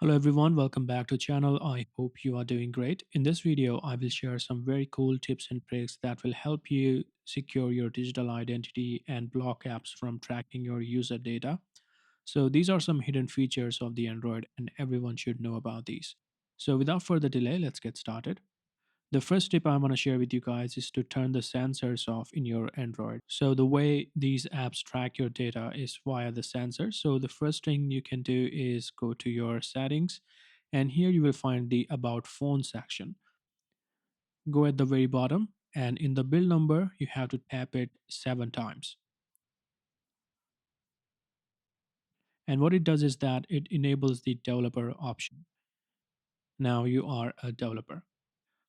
Hello everyone, welcome back to channel. I hope you are doing great. In this video, I will share some very cool tips and tricks that will help you secure your digital identity and block apps from tracking your user data. So these are some hidden features of the Android and everyone should know about these. So without further delay, let's get started. The first tip I want to share with you guys is to turn the sensors off in your Android. So the way these apps track your data is via the sensor. So the first thing you can do is go to your settings, and here you will find the about phone section. Go at the very bottom, and in the build number you have to tap it 7 times. And what it does is that it enables the developer option. Now you are a developer.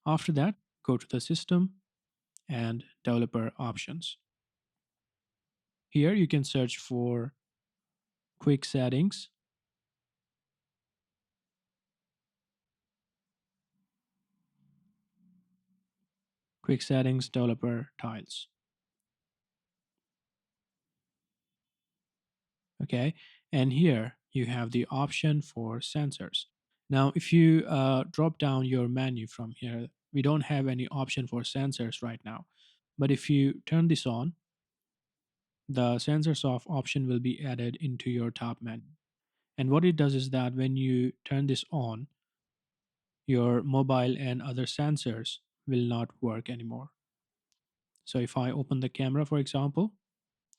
After that, go to the system and developer options. Here you can search for quick settings, quick settings developer tiles. Okay. And here you have the option for sensors. Now, if you drop down your menu from here, we don't have any option for sensors right now. But if you turn this on, the sensors off option will be added into your top menu. And what it does is that when you turn this on, your mobile and other sensors will not work anymore. So if I open the camera, for example,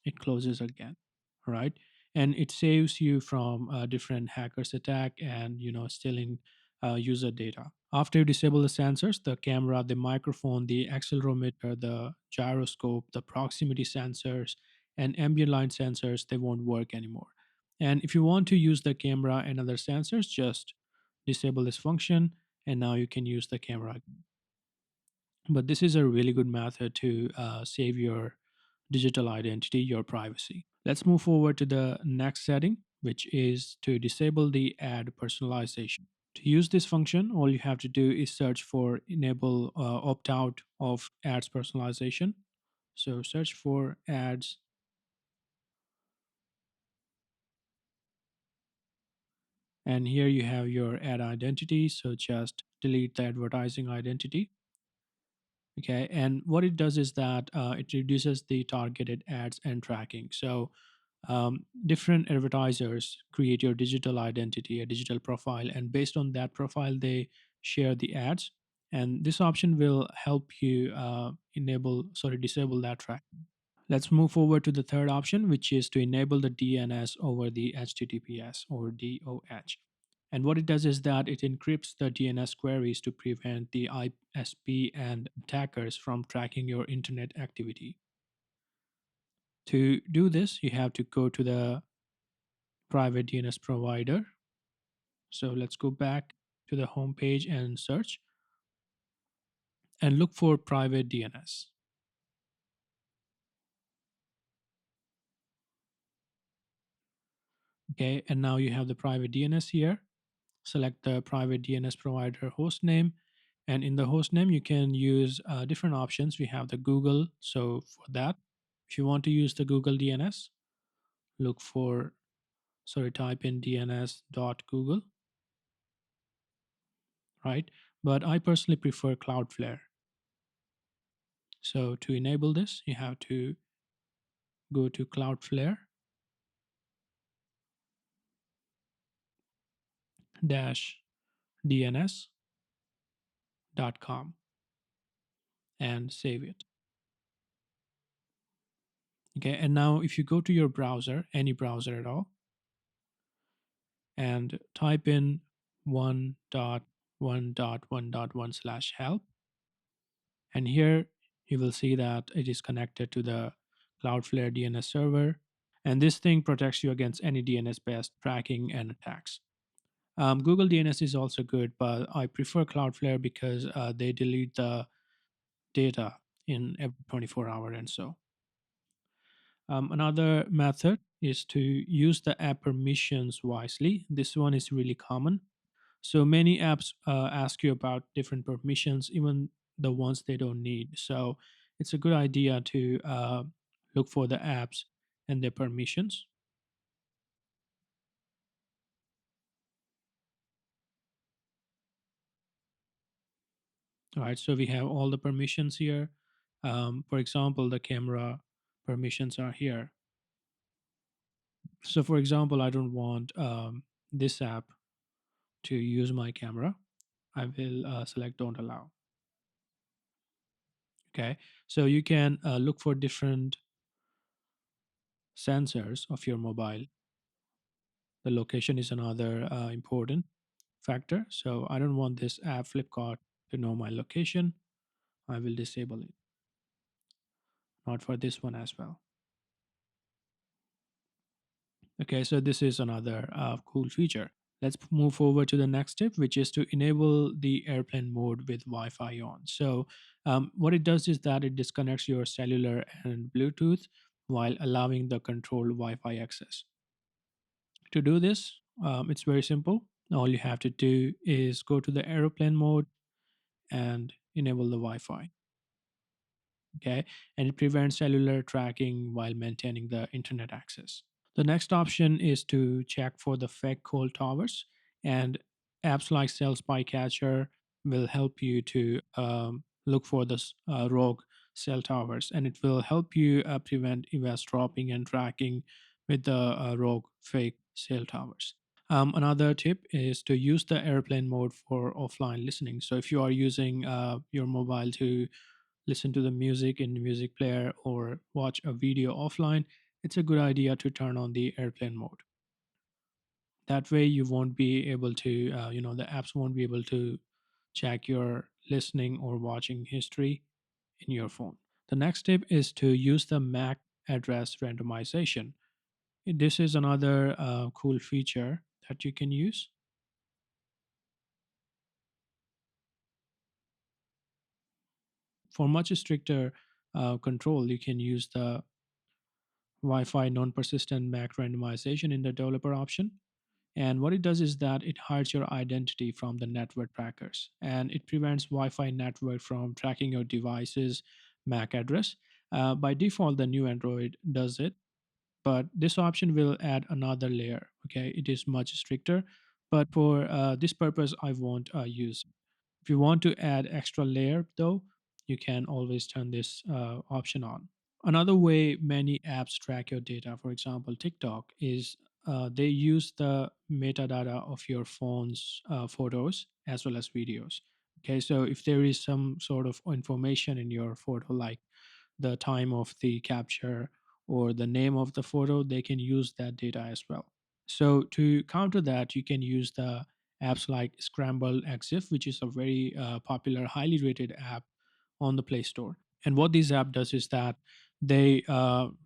it closes again. Right, and it saves you from different hackers attack and stealing user data. After you disable the sensors, the camera, the microphone, the accelerometer, the gyroscope, the proximity sensors, and ambient light sensors, they won't work anymore. And if you want to use the camera and other sensors, just disable this function, and now you can use the camera. But this is a really good method to save your digital identity, your privacy. Let's move forward to the next setting, which is to disable the ad personalization. To use this function, all you have to do is search for enable opt out of ads personalization. So search for ads, and here you have your ad identity. So just delete the advertising identity. Okay, and what it does is that it reduces the targeted ads and tracking. So different advertisers create your digital identity, a digital profile, and based on that profile, they share the ads. And this option will help you disable that tracking. Let's move forward to the third option, which is to enable the DNS over the HTTPS or DOH. And what it does is that it encrypts the DNS queries to prevent the ISP and attackers from tracking your internet activity. To do this, you have to go to the private DNS provider. So let's go back to the home page and search and look for private DNS. Okay, and now you have the private DNS here. Select the private DNS provider host name, and in the host name you can use different options. We have the Google. So for that, if you want to use the Google DNS, look for type in dns.google, right? But I personally prefer Cloudflare. So to enable this, you have to go to Cloudflare dash dns.com and save it. Okay, and now if you go to your browser, any browser at all, and type in 1.1.1.1/help, and here you will see that it is connected to the Cloudflare DNS server, and this thing protects you against any DNS based tracking and attacks. Google DNS is also good, but I prefer Cloudflare because they delete the data in every 24 hour and so. Another method is to use the app permissions wisely. This one is really common. So many apps ask you about different permissions, even the ones they don't need. So it's a good idea to look for the apps and their permissions. All right, so we have all the permissions here. For example, the camera permissions are here. So, for example, I don't want this app to use my camera. I will select don't allow. Okay, so you can look for different sensors of your mobile. The location is another important factor. So I don't want this app Flipkart to know my location. I will disable it. Not for this one as well. Okay, so this is another cool feature. Let's move forward to the next step, which is to enable the airplane mode with Wi-Fi on. So what it does is that it disconnects your cellular and Bluetooth while allowing the controlled Wi-Fi access. To do this, it's very simple. All you have to do is go to the airplane mode and enable the Wi-Fi. Okay, and it prevents cellular tracking while maintaining the internet access. The next option is to check for the fake cold towers, and apps like Cell Spy Catcher will help you to look for the rogue cell towers, and it will help you prevent EVAS dropping and tracking with the rogue fake cell towers. Another tip is to use the airplane mode for offline listening. So if you are using your mobile to listen to the music in the music player or watch a video offline, it's a good idea to turn on the airplane mode. That way you won't be able to the apps won't be able to check your listening or watching history in your phone. The next step is to use the MAC address randomization. This is another cool feature that you can use. For much stricter control, you can use the Wi-Fi non-persistent MAC randomization in the developer option. And what it does is that it hides your identity from the network trackers, and it prevents Wi-Fi network from tracking your device's MAC address. By default, the new Android does it, but this option will add another layer. Okay, it is much stricter, but for this purpose, I won't use. If you want to add extra layer, though, you can always turn this option on. Another way many apps track your data, for example, TikTok, is they use the metadata of your phone's photos as well as videos. Okay, so if there is some sort of information in your photo, like the time of the capture or the name of the photo, they can use that data as well. So to counter that, you can use the apps like Scramble EXIF, which is a very popular, highly rated app on the Play Store. And what this app does is that they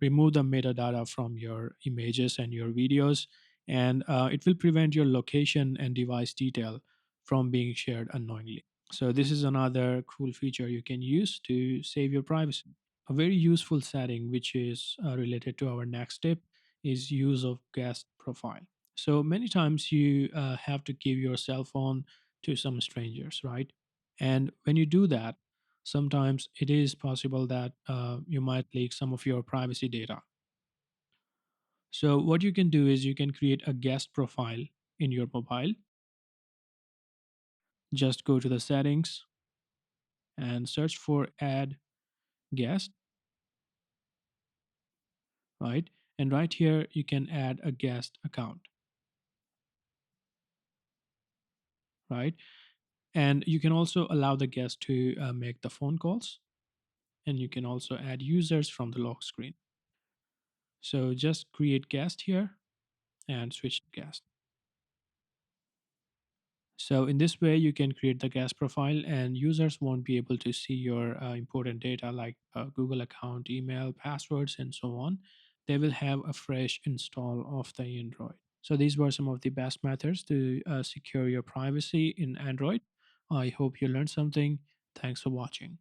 remove the metadata from your images and your videos, and it will prevent your location and device detail from being shared unknowingly. So this is another cool feature you can use to save your privacy. A very useful setting, which is related to our next step, is use of guest profile. So many times you have to give your cell phone to some strangers, right? And when you do that, sometimes it is possible that you might leak some of your privacy data. So what you can do is you can create a guest profile in your mobile. Just go to the settings and search for add guest, right? And right here you can add a guest account, right? And you can also allow the guest to make the phone calls, and you can also add users from the lock screen. So just create guest here and switch to guest. So in this way, you can create the guest profile, and users won't be able to see your important data like Google account, email, passwords, and so on. They will have a fresh install of the Android. So these were some of the best methods to secure your privacy in Android. I hope you learned something. Thanks for watching.